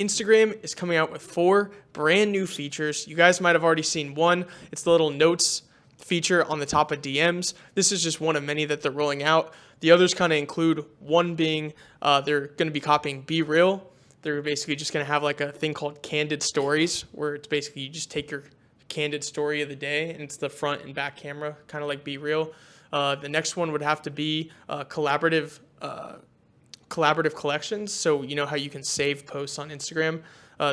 Instagram is coming out with 4 brand new features. You guys might have already seen one. It's the little notes feature on the top of DMs. This is just one of many that they're rolling out. The others kind of include one being they're going to be copying Be Real. They're basically just going to have like a thing called Candid Stories, where it's basically you just take your candid story of the day and it's the front and back camera, kind of like Be Real. The next one would have to be collaborative collections. So you know how you can save posts on Instagram.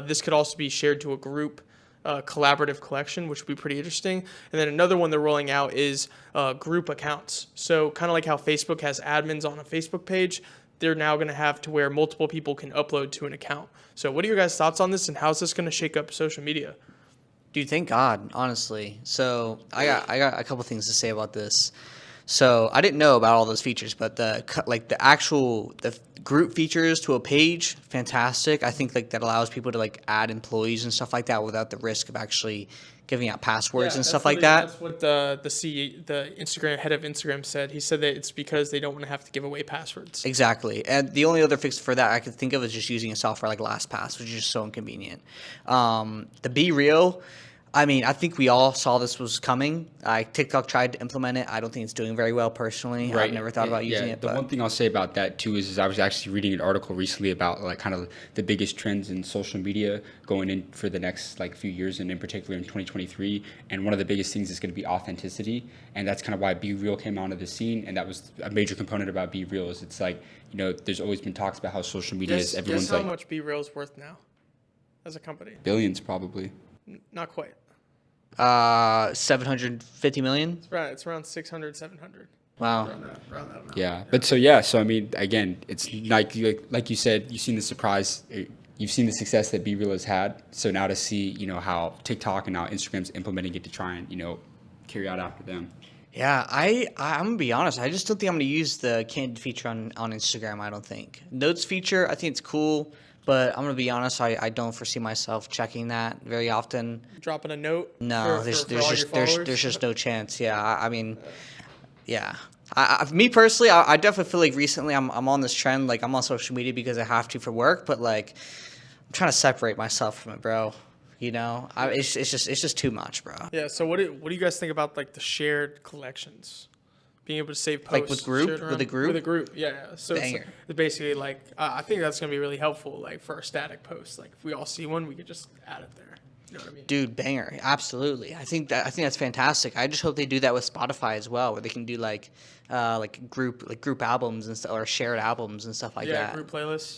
This could also be shared to a group collaborative collection, which would be pretty interesting. And then another one they're rolling out is group accounts. So kind of like how Facebook has admins on a Facebook page, they're now going to have to where multiple people can upload to an account. So what are your guys' thoughts on this, and how's this going to shake up social media? Dude, thank God, honestly. So I got a couple things to say about this. So I didn't know about all those features, but the group features to a page, fantastic. I think like that allows people to like add employees and stuff like that without the risk of actually giving out passwords and stuff like that. That's what the Instagram head of Instagram said. He said that it's because they don't want to have to give away passwords. Exactly. And the only other fix for that I could think of is just using a software like LastPass, which is just so inconvenient. The Be Real, I mean, I think we all saw this was coming. TikTok tried to implement it. I don't think it's doing very well personally. Right. I've never thought about using it. The one thing I'll say about that too is I was actually reading an article recently about like kind of the biggest trends in social media going in for the next like few years, and in particular in 2023. And one of the biggest things is going to be authenticity, and that's kind of why Be Real came onto the scene. And that was a major component about Be Real. Is it's like, you know, there's always been talks about how social media is everyone's guess how like much Be Real's worth now as a company? billions probably. Not quite. 750 million. It's around 600, 700. Wow. Around that amount. Yeah, but so I mean, again, it's like you said, you've seen the surprise, you've seen the success that Be Real has had. So now to see, you know, how TikTok and now Instagram's implementing it to try and, you know, carry out after them. Yeah, I'm gonna be honest. I just don't think I'm gonna use the candid feature on Instagram. I don't think notes feature. I think it's cool, but I'm gonna be honest. I don't foresee myself checking that very often. Dropping a note. No, for all your followers? there's just no chance. Yeah, I mean, yeah. Me personally, I definitely feel like recently I'm on this trend. Like I'm on social media because I have to for work, but like I'm trying to separate myself from it, bro. You know, it's just too much, bro. Yeah. So what do you guys think about like the shared collections? Being able to save posts. Like with group? shared around- With a group? With a group, yeah. So Banger. it's basically like I think that's gonna be really helpful. Like for our static posts, like if we all see one, we could just add it there. You know what I mean? Dude, banger, absolutely. I think that's fantastic. I just hope they do that with Spotify as well, where they can do like group albums and stuff, or shared albums and stuff like Yeah, that. group playlists.